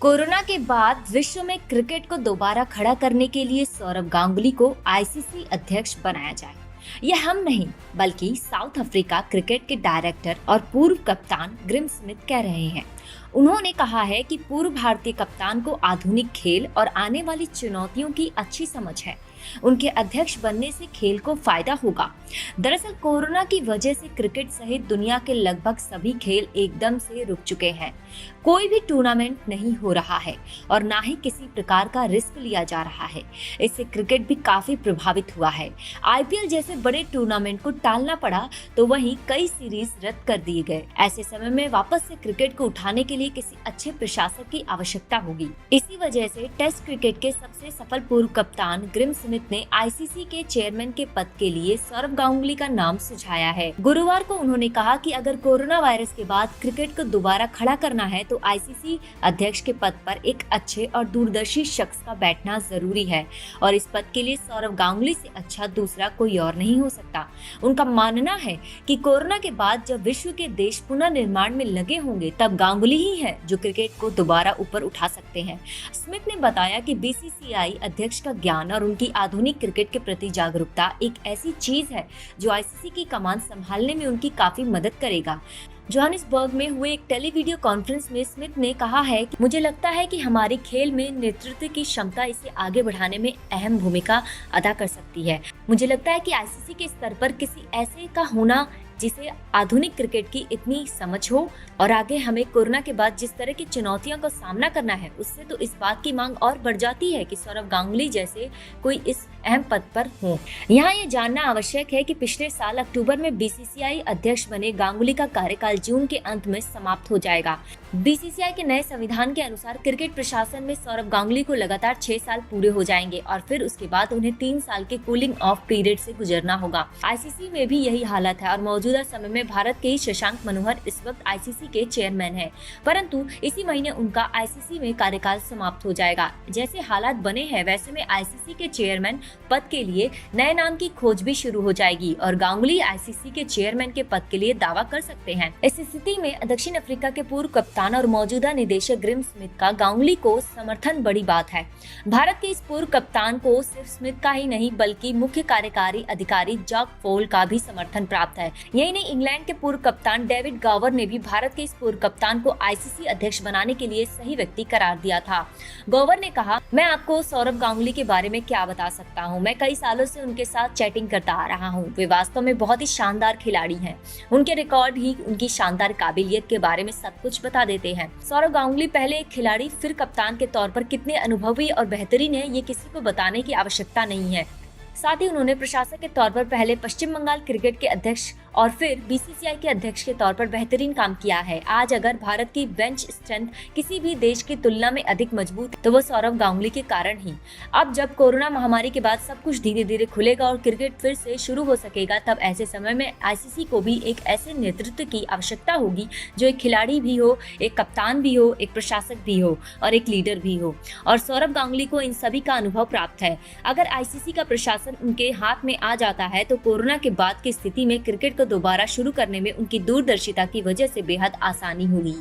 Corona के बाद विश्व में क्रिकेट को दोबारा खड़ा करने के लिए सौरव गांगुली को आईसीसी अध्यक्ष बनाया जाए। यह हम नहीं बल्कि साउथ अफ्रीका क्रिकेट के डायरेक्टर और पूर्व कप्तान ग्रिम स्मिथ कह रहे हैं। उन्होंने कहा है कि पूर्व भारतीय कप्तान को आधुनिक खेल और आने वाली चुनौतियों की अच्छी समझ है। उनके अध्यक्ष बनने से खेल को फायदा होगा। दरअसल कोरोना की वजह से क्रिकेट सहित दुनिया के लगभग सभी खेल एकदम से रुक चुके हैं। कोई भी टूर्नामेंट नहीं हो रहा है और ना ही किसी प्रकार का रिस्क लिया जा रहा है। इससे क्रिकेट भी काफी प्रभावित हुआ है। आईपीएल जैसे बड़े टूर्नामेंट को टालना पड़ा तो वहीं कई सीरीज रद्द कर दिए गए। ऐसे समय में वापस से क्रिकेट को उठाने के लिए किसी अच्छे प्रशासक की आवश्यकता होगी। इसी वजह से टेस्ट क्रिकेट के सबसे सफल पूर्व कप्तान ग्रिम स्मिथ ने आईसीसी के चेयरमैन के पद के लिए सौरव गांगुली का नाम सुझाया है। गुरुवार को उन्होंने कहा कि अगर कोरोना वायरस के बाद क्रिकेट को दोबारा खड़ा करना है तो आईसीसी अध्यक्ष के पद पर एक अच्छे और दूरदर्शी शख्स का बैठना जरूरी है और इस पद के लिए सौरव गांगुली से अच्छा दूसरा कोई और नहीं हो सकता। उनका मानना है कि कोरोना के बाद जब विश्व के देश पुनर्निर्माण में लगे होंगे तब गांगुली ही है जो क्रिकेट को दोबारा ऊपर उठा सकते हैं। स्मिथ ने बताया कि बीसीसीआई अध्यक्ष का ज्ञान और उनकी आधुनिक क्रिकेट के प्रति जागरूकता एक ऐसी चीज है जो आईसीसी की कमान संभालने में उनकी काफी मदद करेगा। जोहानिसबर्ग में हुए एक टेलीवीडियो कॉन्फ्रेंस में स्मिथ ने कहा है कि मुझे लगता है कि हमारी खेल में नेतृत्व की क्षमता इसे आगे बढ़ाने में अहम भूमिका अदा कर सकती है। मुझे लगता है कि आईसीसी के स्तर पर किसी ऐसे का होना जिसे आधुनिक क्रिकेट की इतनी समझ हो और आगे हमें कोरोना के बाद जिस तरह की चुनौतियों का सामना करना है उससे तो इस बात की मांग और बढ़ जाती है कि सौरव गांगुली जैसे कोई इस अहम पद पर हो। यहाँ ये जानना आवश्यक है कि पिछले साल अक्टूबर में बीसीसीआई अध्यक्ष बने गांगुली का कार्यकाल जून के अंत में समाप्त हो जाएगा। बीसीसीआई के नए संविधान के अनुसार क्रिकेट प्रशासन में सौरव गांगुली को लगातार 6 साल पूरे हो जाएंगे और फिर उसके बाद उन्हें 3 साल के कूलिंग ऑफ पीरियड से गुजरना होगा। आईसीसी में भी यही हालत है और मौजूदा समय में भारत के ही शशांक मनोहर इस वक्त आईसीसी के चेयरमैन हैं, परंतु इसी महीने उनका आईसीसी में कार्यकाल समाप्त हो जाएगा। जैसे हालात बने हैं वैसे में आईसीसी के चेयरमैन पद के लिए नए नाम की खोज भी शुरू हो जाएगी और गांगुली आईसीसी के चेयरमैन के पद के लिए दावा कर सकते हैं। इस स्थिति में दक्षिण अफ्रीका के पूर्व कप्तान और मौजूदा निदेशक ग्रिम स्मिथ का गांगुली को समर्थन बड़ी बात है। भारत के इस पूर्व कप्तान को सिर्फ स्मिथ का ही नहीं बल्कि मुख्य कार्यकारी अधिकारी जॉक फोल का भी समर्थन प्राप्त है। यही नहीं, इंग्लैंड के पूर्व कप्तान डेविड गॉवर ने भी भारत के इस पूर्व कप्तान को आईसीसी अध्यक्ष बनाने के लिए सही व्यक्ति करार दिया था। गॉवर ने कहा, मैं आपको सौरव गांगुली के बारे में क्या बता सकता हूँ, मैं कई सालों से उनके साथ चैटिंग करता आ रहा हूँ। वे वास्तव में बहुत ही शानदार खिलाड़ी हैं। उनके रिकॉर्ड ही उनकी शानदार काबिलियत के बारे में सब कुछ बता देते हैं। सौरव गांगुली पहले एक खिलाड़ी फिर कप्तान के तौर पर कितने अनुभवी और बेहतरीन है ये किसी को बताने की आवश्यकता नहीं है। साथ ही उन्होंने प्रशासक के तौर पर पहले पश्चिम बंगाल क्रिकेट के अध्यक्ष और फिर बीसीसीआई के अध्यक्ष के तौर पर बेहतरीन काम किया है। आज अगर भारत की बेंच स्ट्रेंथ किसी भी देश की तुलना में अधिक मजबूत तो वो सौरव गांगुली के कारण ही। अब जब कोरोना महामारी के बाद सब कुछ धीरे धीरे खुलेगा और क्रिकेट फिर से शुरू हो सकेगा तब ऐसे समय में आईसीसी को भी एक ऐसे नेतृत्व की आवश्यकता होगी जो एक खिलाड़ी भी हो, एक कप्तान भी हो, एक प्रशासक भी हो और एक लीडर भी हो। और सौरव गांगुली को इन सभी का अनुभव प्राप्त है। अगर आईसीसी का प्रशासन उनके हाथ में आ जाता है तो कोरोना के बाद की स्थिति में क्रिकेट को दोबारा शुरू करने में उनकी दूरदर्शिता की वजह से बेहद आसानी होगी।